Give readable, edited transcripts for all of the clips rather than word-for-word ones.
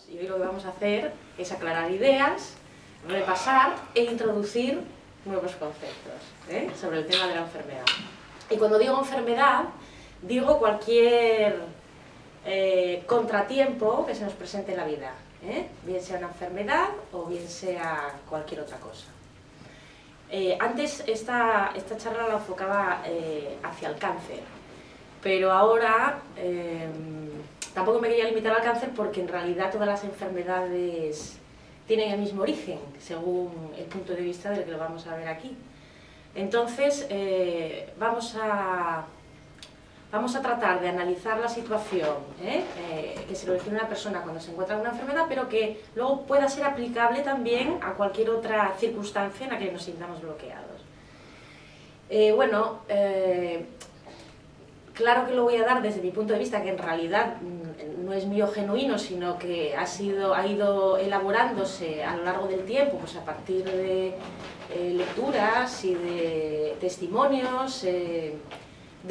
Y hoy lo que vamos a hacer es aclarar ideas, repasar e introducir nuevos conceptos sobre el tema de la enfermedad. Y cuando digo enfermedad, digo cualquier contratiempo que se nos presente en la vida, bien sea una enfermedad o bien sea cualquier otra cosa. Antes esta charla la enfocaba hacia el cáncer, pero ahora tampoco me quería limitar al cáncer porque en realidad todas las enfermedades tienen el mismo origen, según el punto de vista del que lo vamos a ver aquí. Entonces, vamos a tratar de analizar la situación que se le origina a una persona cuando se encuentra con una enfermedad, pero que luego pueda ser aplicable también a cualquier otra circunstancia en la que nos sintamos bloqueados. Claro que lo voy a dar desde mi punto de vista, que en realidad no es mío genuino, sino que ha ido elaborándose a lo largo del tiempo, pues a partir de lecturas y de testimonios, de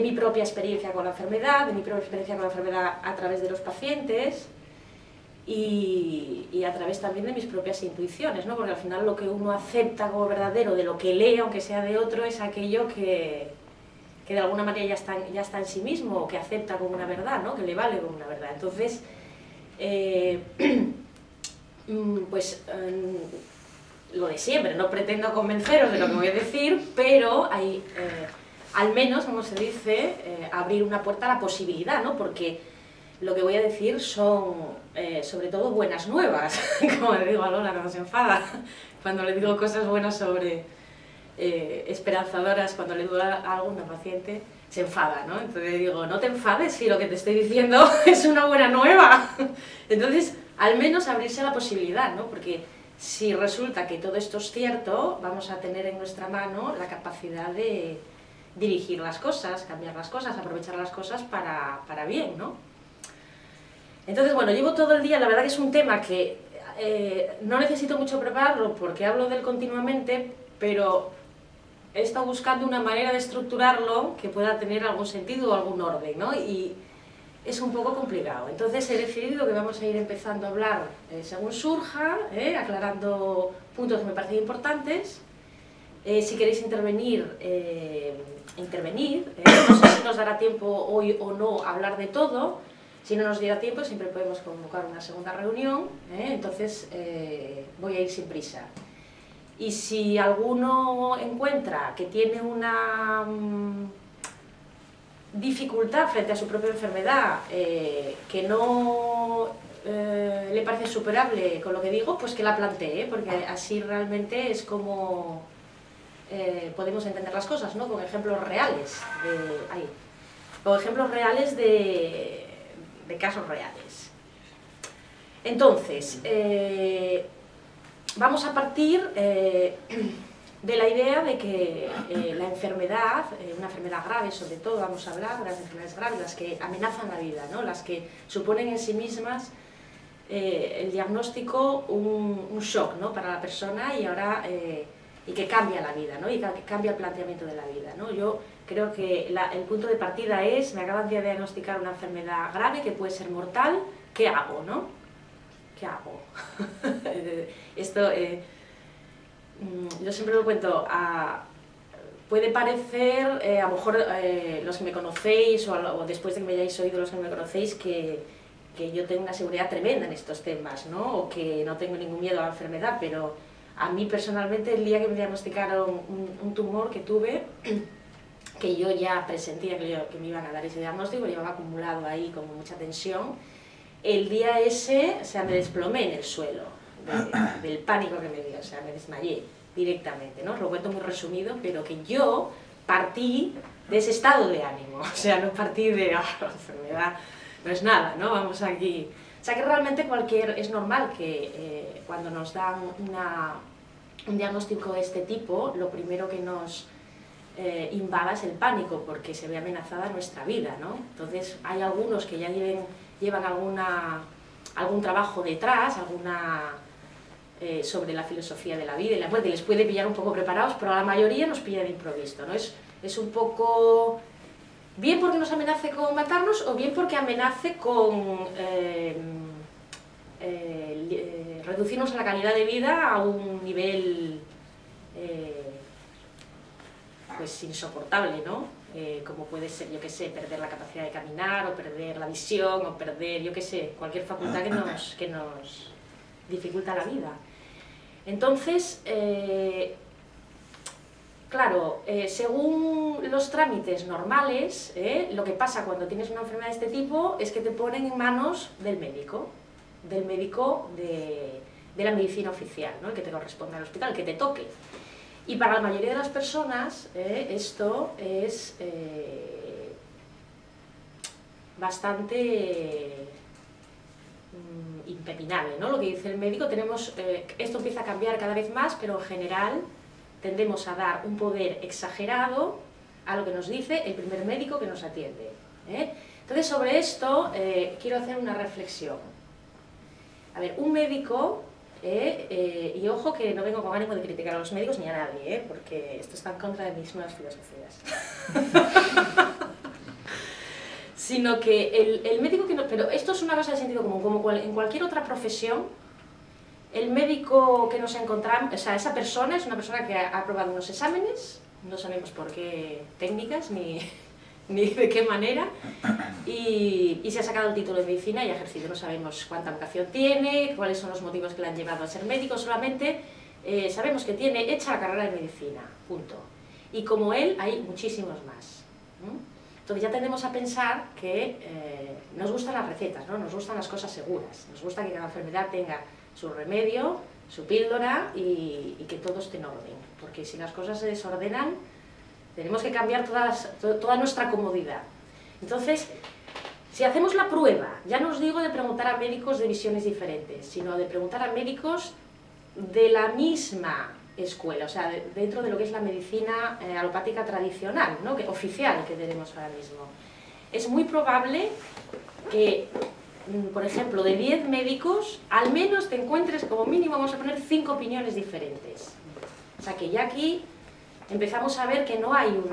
mi propia experiencia con la enfermedad, a través de los pacientes y a través también de mis propias intuiciones, ¿no? Porque al final lo que uno acepta como verdadero de lo que lee, aunque sea de otro, es aquello que de alguna manera ya está en sí mismo, o que acepta como una verdad, ¿no? Que le vale como una verdad. Entonces, lo de siempre, no pretendo convenceros de lo que voy a decir, pero hay, al menos, como se dice, abrir una puerta a la posibilidad, ¿no? Porque lo que voy a decir son, sobre todo, buenas nuevas, como le digo a Lola cuando se enfada, cuando le digo cosas buenas sobre esperanzadoras, cuando le digo a alguna paciente, se enfada, ¿no? Entonces le digo, no te enfades si lo que te estoy diciendo es una buena nueva. Entonces, al menos abrirse a la posibilidad, ¿no? Porque si resulta que todo esto es cierto, vamos a tener en nuestra mano la capacidad de dirigir las cosas, cambiar las cosas, aprovechar las cosas para bien, ¿no? Entonces, bueno, llevo todo el día, la verdad que es un tema que no necesito mucho prepararlo porque hablo de él continuamente, pero he estado buscando una manera de estructurarlo que pueda tener algún sentido o algún orden, ¿no? Y es un poco complicado. Entonces he decidido que vamos a ir empezando a hablar según surja, aclarando puntos que me parecen importantes. Si queréis intervenir, no sé si nos dará tiempo hoy o no a hablar de todo. Si no nos diera tiempo, siempre podemos convocar una segunda reunión, entonces voy a ir sin prisa. Y si alguno encuentra que tiene una dificultad frente a su propia enfermedad, que no le parece superable con lo que digo, pues que la plantee, porque así realmente es como podemos entender las cosas, ¿no? Con ejemplos reales, de casos reales. Entonces, vamos a partir de la idea de que la enfermedad, una enfermedad grave sobre todo, vamos a hablar de las enfermedades graves, las que amenazan la vida, ¿no? Las que suponen en sí mismas el diagnóstico un shock, ¿no? Para la persona y que cambia la vida, ¿no? Y que cambia el planteamiento de la vida, ¿no? Yo creo que el punto de partida es, me acaban de diagnosticar una enfermedad grave que puede ser mortal, ¿qué hago, no? ¿Qué hago? Esto, yo siempre lo cuento, puede parecer, a lo mejor los que me conocéis o después de que me hayáis oído los que me conocéis, que yo tengo una seguridad tremenda en estos temas, ¿no? O que no tengo ningún miedo a la enfermedad, pero a mí personalmente el día que me diagnosticaron un tumor que tuve, que yo ya presentía que me iban a dar ese diagnóstico, llevaba acumulado ahí como mucha tensión, el día ese, o sea, me desplomé en el suelo del pánico que me dio, o sea, me desmayé directamente, ¿no? Os lo cuento muy resumido, pero que yo partí de ese estado de ánimo, o sea, no partí de, la enfermedad no es nada, ¿no? Vamos aquí. O sea, que realmente es normal que cuando nos dan un diagnóstico de este tipo, lo primero que nos invada es el pánico, porque se ve amenazada nuestra vida, ¿no? Entonces, hay algunos que ya llevan algún trabajo detrás, sobre la filosofía de la vida y la muerte, les puede pillar un poco preparados, pero a la mayoría nos pilla de improviso, ¿no? Es un poco, bien porque nos amenace con matarnos o bien porque amenace con reducirnos la calidad de vida a un nivel pues insoportable, ¿no? Como puede ser, yo qué sé, perder la capacidad de caminar, o perder la visión, o perder, yo qué sé, cualquier facultad que nos dificulta la vida. Entonces, claro, según los trámites normales, lo que pasa cuando tienes una enfermedad de este tipo es que te ponen en manos del médico de la medicina oficial, ¿no? El que te corresponde al hospital, el que te toque. Y para la mayoría de las personas esto es bastante impepinable, ¿no? Lo que dice el médico, esto empieza a cambiar cada vez más, pero en general tendemos a dar un poder exagerado a lo que nos dice el primer médico que nos atiende. Entonces, sobre esto quiero hacer una reflexión. A ver, un médico, y ojo que no vengo con ánimo de criticar a los médicos ni a nadie, porque esto está en contra de mis nuevas filosofías. Sino que el médico que no... Pero esto es una cosa de sentido común, como en cualquier otra profesión, el médico que nos encontramos, o sea, esa persona es una persona que ha aprobado unos exámenes, no sabemos por qué técnicas ni de qué manera, y se ha sacado el título de medicina y ha ejercido. No sabemos cuánta vocación tiene, cuáles son los motivos que le han llevado a ser médico, solamente sabemos que tiene hecha la carrera de medicina, punto. Y como él hay muchísimos más. Entonces ya tendemos a pensar que nos gustan las recetas, ¿no? Nos gustan las cosas seguras, nos gusta que cada enfermedad tenga su remedio, su píldora y que todo esté en orden, porque si las cosas se desordenan tenemos que cambiar toda nuestra comodidad. Entonces, si hacemos la prueba, ya no os digo de preguntar a médicos de visiones diferentes, sino de preguntar a médicos de la misma escuela, o sea, dentro de lo que es la medicina alopática tradicional, ¿no? Oficial que tenemos ahora mismo. Es muy probable que, por ejemplo, de 10 médicos, al menos te encuentres como mínimo, vamos a poner, 5 opiniones diferentes. O sea, que ya aquí empezamos a ver que no hay un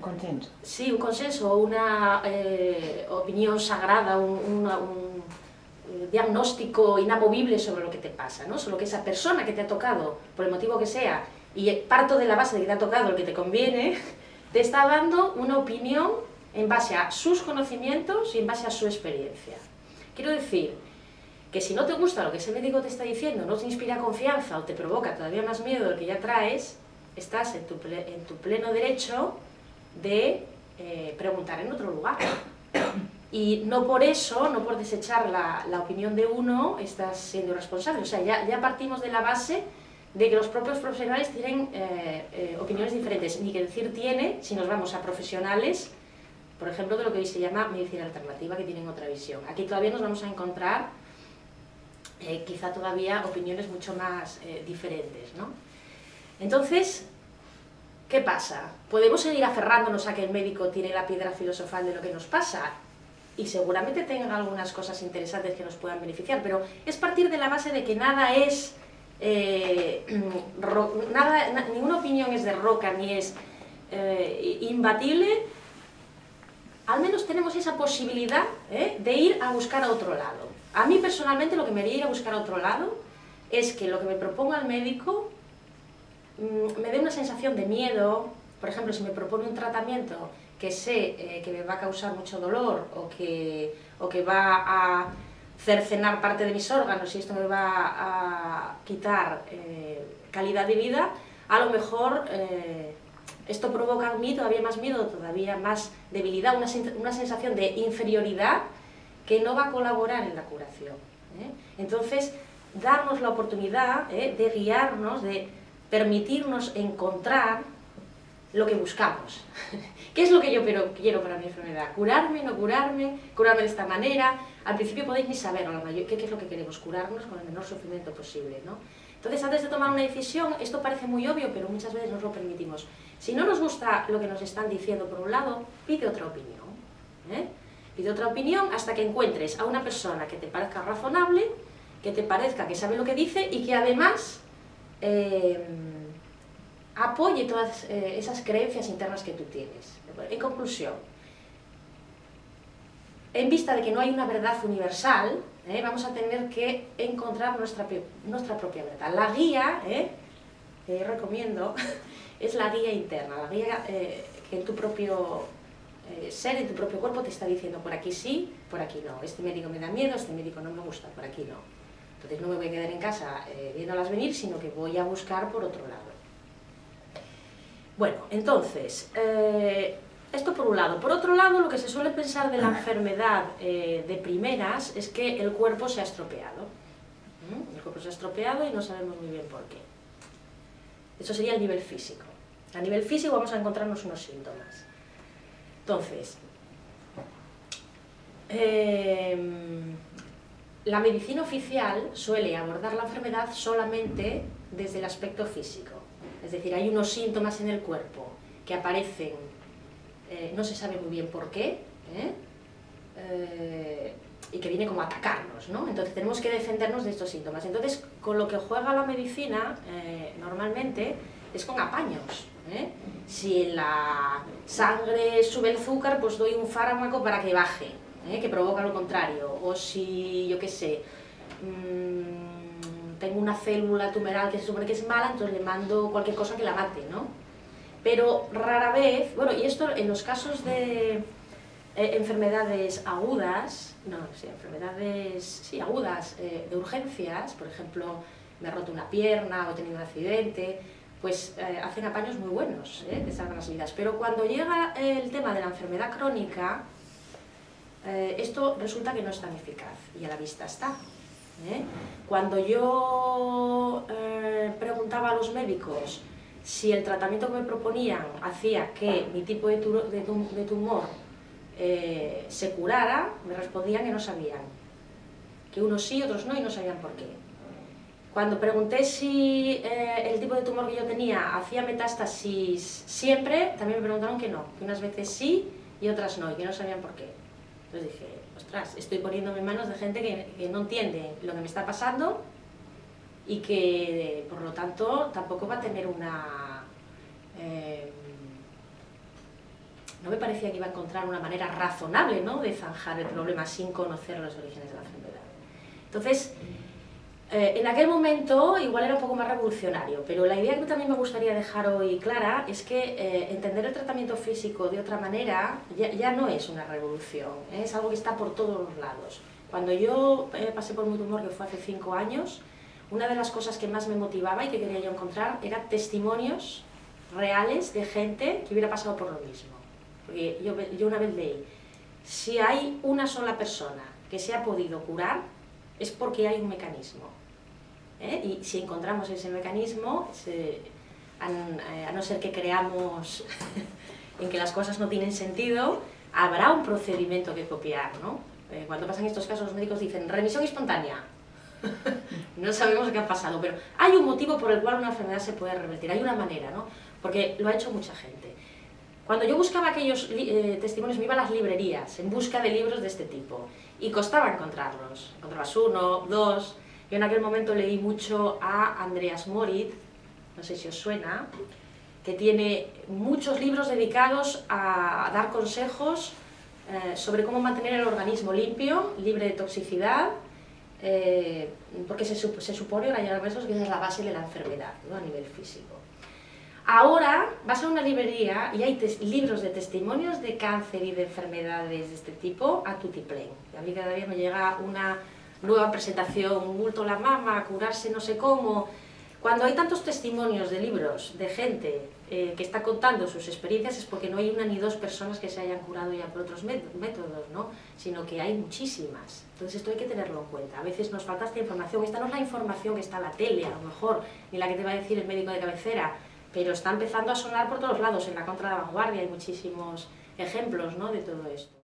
consenso. Sí, un consenso, una opinión sagrada, un diagnóstico inamovible sobre lo que te pasa, ¿no? Solo que esa persona que te ha tocado, por el motivo que sea, y parto de la base de que te ha tocado el que te conviene, te está dando una opinión en base a sus conocimientos y en base a su experiencia. Quiero decir que si no te gusta lo que ese médico te está diciendo, no te inspira confianza o te provoca todavía más miedo del que ya traes, estás en tu pleno derecho de preguntar en otro lugar. Y no por eso, no por desechar la opinión de uno, estás siendo responsable. O sea, ya partimos de la base de que los propios profesionales tienen opiniones diferentes. Ni que decir tiene, si nos vamos a profesionales, por ejemplo, de lo que hoy se llama medicina alternativa, que tienen otra visión. Aquí todavía nos vamos a encontrar quizá todavía opiniones mucho más diferentes, ¿no? Entonces, ¿qué pasa? Podemos seguir aferrándonos a que el médico tiene la piedra filosofal de lo que nos pasa, y seguramente tengan algunas cosas interesantes que nos puedan beneficiar, pero es partir de la base de que nada es, ninguna opinión es de roca ni es imbatible. Al menos tenemos esa posibilidad de ir a buscar a otro lado. A mí personalmente lo que me haría ir a buscar a otro lado es que lo que me proponga el médico me dé una sensación de miedo. Por ejemplo, si me propone un tratamiento que sé que me va a causar mucho dolor o que va a cercenar parte de mis órganos y esto me va a quitar calidad de vida, a lo mejor esto provoca en mí todavía más miedo, todavía más debilidad, una sensación de inferioridad que no va a colaborar en la curación. Entonces, darnos la oportunidad de guiarnos, de permitirnos encontrar lo que buscamos. ¿Qué es lo que yo quiero para mi enfermedad? ¿Curarme, no curarme? ¿Curarme de esta manera? Al principio podéis ni saber qué es lo que queremos, curarnos con el menor sufrimiento posible, ¿no? Entonces, antes de tomar una decisión, esto parece muy obvio, pero muchas veces nos lo permitimos. Si no nos gusta lo que nos están diciendo por un lado, pide otra opinión. Pide otra opinión hasta que encuentres a una persona que te parezca razonable, que te parezca que sabe lo que dice y que además apoye todas esas creencias internas que tú tienes. En conclusión, en vista de que no hay una verdad universal, vamos a tener que encontrar nuestra propia verdad. La guía, que yo recomiendo, es la guía interna, la guía que en tu propio ser, en tu propio cuerpo te está diciendo por aquí sí, por aquí no. Este médico me da miedo, este médico no me gusta, por aquí no. Entonces no me voy a quedar en casa viéndolas venir, sino que voy a buscar por otro lado. Bueno, entonces, esto por un lado. Por otro lado, lo que se suele pensar de la enfermedad de primeras es que el cuerpo se ha estropeado. El cuerpo se ha estropeado y no sabemos muy bien por qué. Eso sería el nivel físico. A nivel físico vamos a encontrarnos unos síntomas. Entonces, la medicina oficial suele abordar la enfermedad solamente desde el aspecto físico. Es decir, hay unos síntomas en el cuerpo que aparecen, no se sabe muy bien por qué, y que viene como a atacarnos, ¿no? Entonces tenemos que defendernos de estos síntomas. Entonces, con lo que juega la medicina, normalmente, es con apaños. Si en la sangre sube el azúcar, pues doy un fármaco para que baje, que provoca lo contrario. O si, yo qué sé, tengo una célula tumoral que se supone que es mala, entonces le mando cualquier cosa que la mate, ¿no? Pero rara vez, bueno, y esto en los casos de enfermedades agudas, agudas, de urgencias, por ejemplo, me he roto una pierna o he tenido un accidente, pues hacen apaños muy buenos, que salvan las vidas. Pero cuando llega el tema de la enfermedad crónica, esto resulta que no es tan eficaz, y a la vista está. Cuando yo preguntaba a los médicos si el tratamiento que me proponían hacía que mi tipo de tumor se curara, me respondían que no sabían, que unos sí, otros no, y no sabían por qué. Cuando pregunté si el tipo de tumor que yo tenía hacía metástasis siempre, también me preguntaron que no, que unas veces sí y otras no, y que no sabían por qué. Entonces dije, ostras, estoy poniéndome en manos de gente que no entiende lo que me está pasando y que, por lo tanto, tampoco va a tener una... no me parecía que iba a encontrar una manera razonable, ¿no?, de zanjar el problema sin conocer los orígenes de la enfermedad. Entonces, en aquel momento igual era un poco más revolucionario, pero la idea que también me gustaría dejar hoy clara es que entender el tratamiento físico de otra manera ya no es una revolución, es algo que está por todos los lados. Cuando yo pasé por mi tumor, que fue hace 5 años, una de las cosas que más me motivaba y que quería yo encontrar eran testimonios reales de gente que hubiera pasado por lo mismo. Porque yo una vez leí, si hay una sola persona que se ha podido curar, es porque hay un mecanismo. Y si encontramos ese mecanismo, a no ser que creamos en que las cosas no tienen sentido, habrá un procedimiento que copiar, ¿no? Cuando pasan estos casos, los médicos dicen remisión espontánea. No sabemos qué ha pasado, pero hay un motivo por el cual una enfermedad se puede revertir, hay una manera, ¿no? Porque lo ha hecho mucha gente. Cuando yo buscaba aquellos testimonios, me iba a las librerías en busca de libros de este tipo, y costaba encontrarlos. Encontrabas uno, dos. Yo en aquel momento leí mucho a Andreas Moritz, no sé si os suena, que tiene muchos libros dedicados a dar consejos sobre cómo mantener el organismo limpio, libre de toxicidad, porque se supone que esa es la base de la enfermedad, ¿no?, a nivel físico. Ahora vas a una librería y hay libros de testimonios de cáncer y de enfermedades de este tipo a tutiplén. A mí cada día me llega una nueva presentación, un bulto la mama, curarse no sé cómo. Cuando hay tantos testimonios de libros de gente que está contando sus experiencias, es porque no hay una ni dos personas que se hayan curado ya por otros métodos, ¿no?, sino que hay muchísimas. Entonces esto hay que tenerlo en cuenta. A veces nos falta esta información. Esta no es la información que está en la tele, a lo mejor, ni la que te va a decir el médico de cabecera, pero está empezando a sonar por todos lados. En la Contra de Vanguardia hay muchísimos ejemplos, ¿no?, de todo esto.